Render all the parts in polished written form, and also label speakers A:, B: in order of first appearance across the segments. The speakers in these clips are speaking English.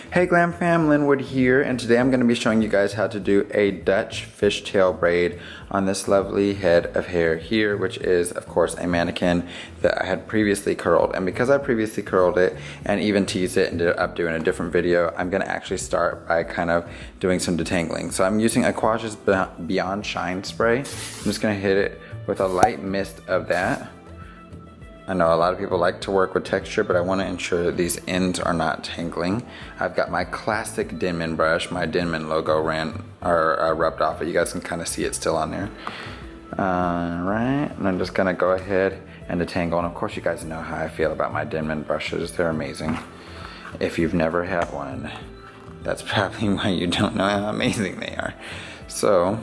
A: Hey GlamFam, Linwood here, and today I'm going to be showing you guys how to do a Dutch fishtail braid on this lovely head of hair here, which is of course a mannequin that I had previously curled. And because I previously curled it and even teased it and ended up doing a different video, I'm going to actually start by kind of doing some detangling. So I'm using Aquage's Beyond Shine spray. I'm just going to hit it with a light mist of that. I know a lot of people like to work with texture, but I want to ensure that these ends are not tangling. I've got my classic Denman brush. My Denman logo rubbed off, but you guys can kind of see it still on there. Alright, and I'm just going to go ahead and detangle. And of course you guys know how I feel about my Denman brushes. They're amazing. If you've never had one, that's probably why you don't know how amazing they are. So,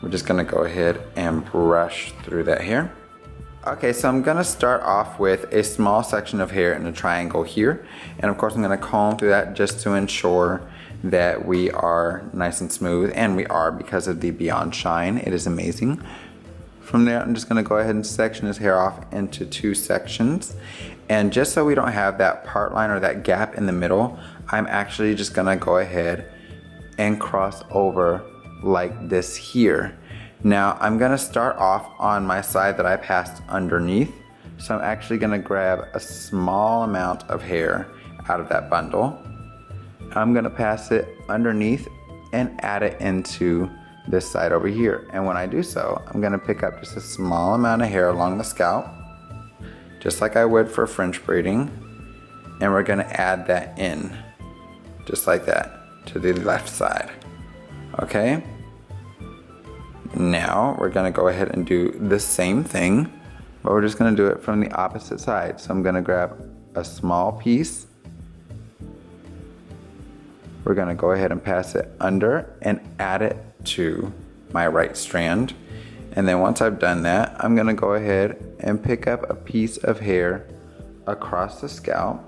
A: we're just going to go ahead and brush through that hair. Okay, so I'm gonna start off with a small section of hair in a triangle here. And of course I'm gonna comb through that just to ensure that we are nice and smooth. And we are, because of the Beyond Shine. It is amazing. From there, I'm just gonna go ahead and section this hair off into 2 sections. And just so we don't have that part line or that gap in the middle, I'm actually just gonna go ahead and cross over like this here. Now I'm gonna start off on my side that I passed underneath. So I'm actually gonna grab a small amount of hair out of that bundle. I'm gonna pass it underneath and add it into this side over here. And when I do so, I'm gonna pick up just a small amount of hair along the scalp, just like I would for French braiding. And we're gonna add that in, just like that, to the left side, okay? Now we're gonna go ahead and do the same thing, but we're just gonna do it from the opposite side. So I'm gonna grab a small piece. We're gonna go ahead and pass it under and add it to my right strand. And then once I've done that, I'm gonna go ahead and pick up a piece of hair across the scalp.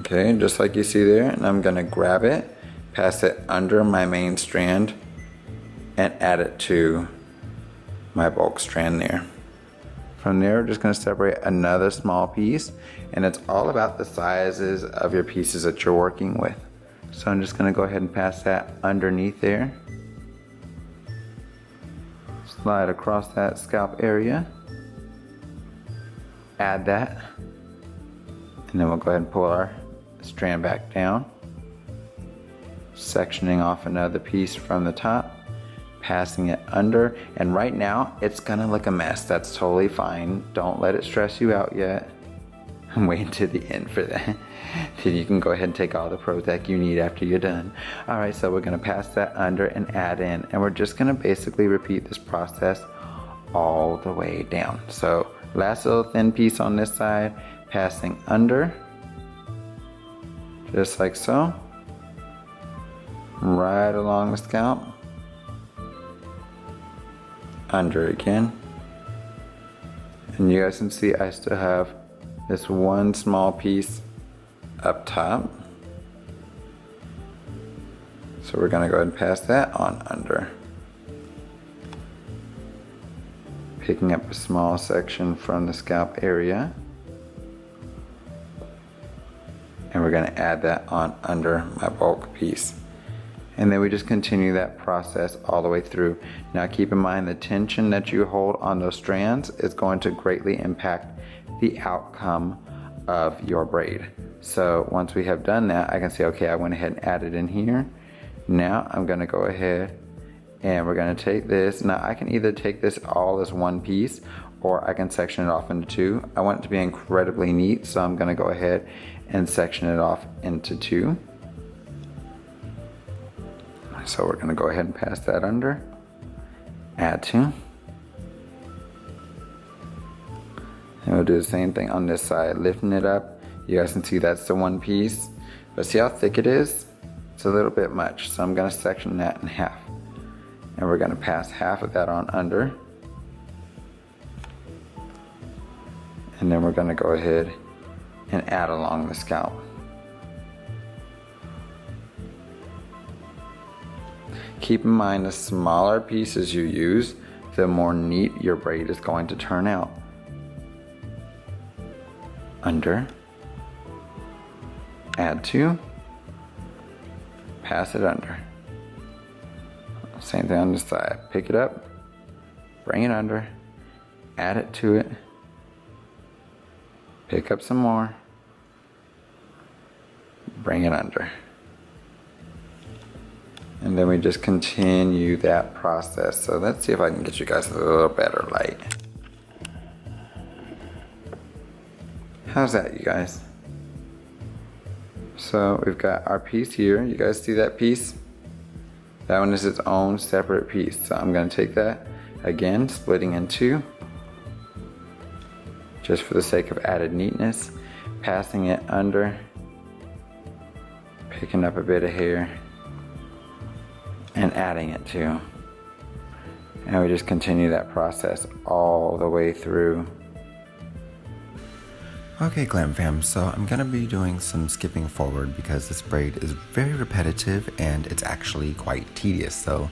A: Okay, just like you see there, and I'm gonna grab it, pass it under my main strand, and add it to my bulk strand there. From there, we're just gonna separate another small piece, and it's all about the sizes of your pieces that you're working with. So I'm just gonna go ahead and pass that underneath there. Slide across that scalp area. Add that. And then we'll go ahead and pull our strand back down, sectioning off another piece from the top, passing it under, and right now it's gonna look a mess. That's totally fine. Don't let it stress you out yet. Wait to the end for that. Then you can go ahead and take all the Prozac you need after you're done. Alright, so we're gonna pass that under and add in, and we're just gonna basically repeat this process all the way down. So last little thin piece on this side, passing under, just like so, right along the scalp, under again, and you guys can see I still have this one small piece up top, so we're gonna go ahead and pass that on under, picking up a small section from the scalp area. And we're gonna add that on under my bulk piece. And then we just continue that process all the way through. Now keep in mind the tension that you hold on those strands is going to greatly impact the outcome of your braid. So once we have done that, I can say, okay, I went ahead and added in here. Now I'm gonna go ahead and we're gonna take this. Now I can either take this all as one piece or I can section it off into 2. I want it to be incredibly neat, so I'm gonna go ahead and section it off into 2. So we're gonna go ahead and pass that under, add 2. And we'll do the same thing on this side, lifting it up. You guys can see that's the one piece, but see how thick it is? It's a little bit much, so I'm gonna section that in half. And we're gonna pass half of that on under. And then we're gonna go ahead and add along the scalp. Keep in mind the smaller pieces you use, the more neat your braid is going to turn out. Under, add to, pass it under. Same thing on this side. Pick it up, bring it under, add it to it, pick up some more, bring it under. And then we just continue that process. So let's see if I can get you guys a little better light. How's that, you guys? So we've got our piece here. You guys see that piece? That one is its own separate piece. So I'm gonna take that, again, splitting in two, just for the sake of added neatness, passing it under, picking up a bit of hair, and adding it to. And we just continue that process all the way through. Okay, Glam Fam, so I'm gonna be doing some skipping forward because this braid is very repetitive and it's actually quite tedious. So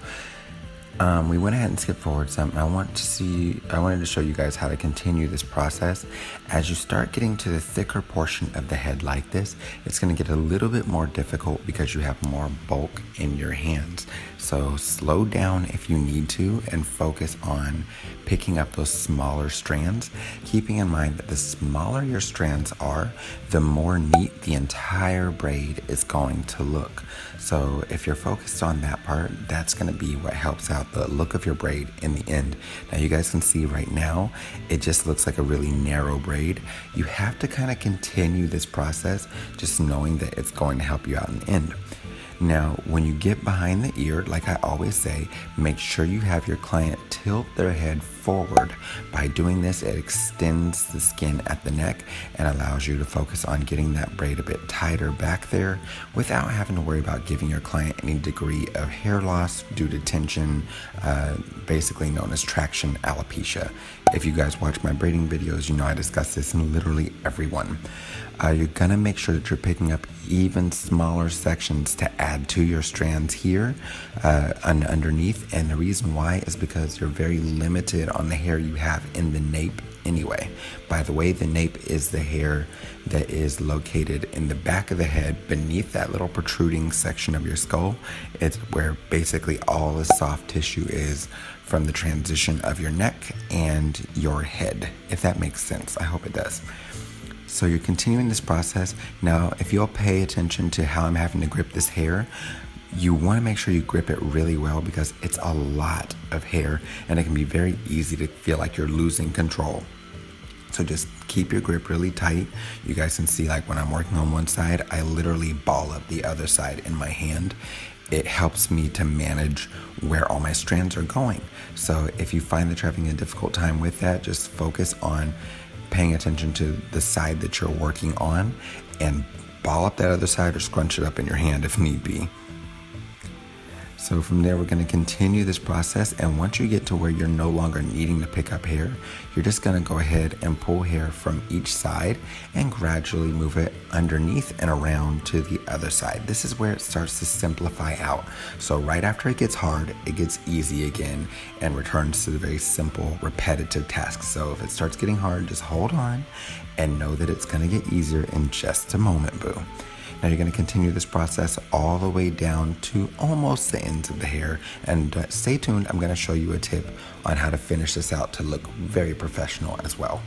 A: we went ahead and skipped forward some, and I wanted to show you guys how to continue this process. As you start getting to the thicker portion of the head like this, it's going to get a little bit more difficult because you have more bulk in your hands. So slow down if you need to and focus on picking up those smaller strands, keeping in mind that the smaller your strands are, the more neat the entire braid is going to look. So if you're focused on that part, that's going to be what helps out the look of your braid in the end. Now you guys can see right now, it just looks like a really narrow braid. You have to kind of continue this process, just knowing that it's going to help you out in the end. Now, when you get behind the ear, like I always say, make sure you have your client tilt their head forward. By doing this, it extends the skin at the neck and allows you to focus on getting that braid a bit tighter back there without having to worry about giving your client any degree of hair loss due to tension, basically known as traction alopecia. If you guys watch my braiding videos, you know I discuss this in literally every one. You're gonna make sure that you're picking up even smaller sections to add to your strands here underneath, and the reason why is because you're very limited on the hair you have in the nape anyway. By the way, the nape is the hair that is located in the back of the head beneath that little protruding section of your skull. It's where basically all the soft tissue is from the transition of your neck and your head, if that makes sense. I hope it does. So you're continuing this process. Now, if you'll pay attention to how I'm having to grip this hair, you want to make sure you grip it really well because it's a lot of hair and it can be very easy to feel like you're losing control. So just keep your grip really tight. You guys can see, like when I'm working on one side, I literally ball up the other side in my hand. It helps me to manage where all my strands are going. So if you find that you're having a difficult time with that, just focus on paying attention to the side that you're working on and ball up that other side or scrunch it up in your hand if need be. So from there, we're going to continue this process, and once you get to where you're no longer needing to pick up hair, you're just going to go ahead and pull hair from each side and gradually move it underneath and around to the other side. This is where it starts to simplify out. So right after it gets hard, it gets easy again and returns to the very simple, repetitive tasks. So if it starts getting hard, just hold on and know that it's going to get easier in just a moment, boo. Now you're going to continue this process all the way down to almost the ends of the hair, and stay tuned. I'm going to show you a tip on how to finish this out to look very professional as well.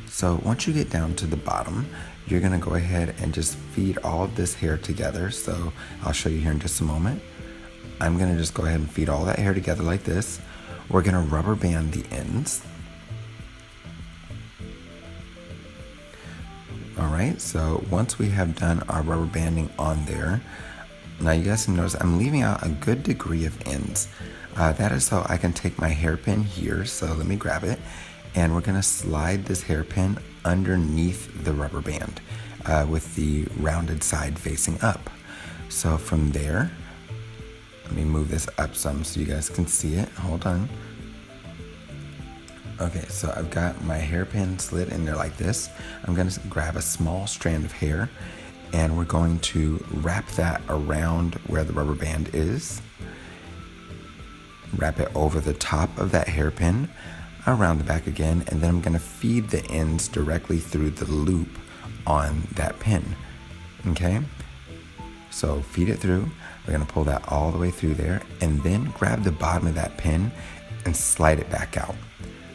A: So once you get down to the bottom, you're going to go ahead and just feed all of this hair together. So I'll show you here in just a moment. I'm going to just go ahead and feed all that hair together like this. We're going to rubber band the ends. Alright, so once we have done our rubber banding on there, now you guys can notice I'm leaving out a good degree of ends. That is so I can take my hairpin here, so let me grab it, and we're going to slide this hairpin underneath the rubber band with the rounded side facing up. So from there, let me move this up some so you guys can see it. Hold on. Okay, so I've got my hairpin slid in there like this. I'm going to grab a small strand of hair and we're going to wrap that around where the rubber band is. wrap it over the top of that hairpin, around the back again, and then I'm gonna feed the ends directly through the loop on that pin, okay? So feed it through, we're gonna pull that all the way through there, and then grab the bottom of that pin and slide it back out.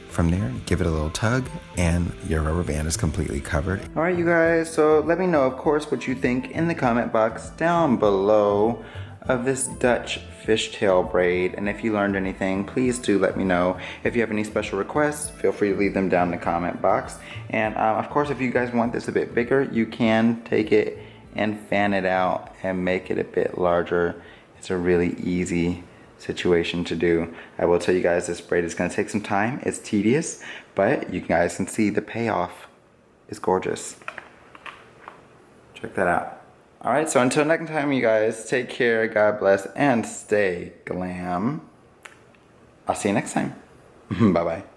A: From there, give it a little tug, and your rubber band is completely covered. All right, you guys, so let me know, of course, what you think in the comment box down below of this Dutch fishtail braid. And if you learned anything, please do let me know. If you have any special requests, feel free to leave them down in the comment box. And of course, if you guys want this a bit bigger, you can take it and fan it out and make it a bit larger. It's a really easy situation to do. I will tell you guys, this braid is going to take some time. It's tedious, but you guys can see the payoff is gorgeous. Check that out. All right, so until next time, you guys, take care, God bless, and stay glam. I'll see you next time. Bye-bye.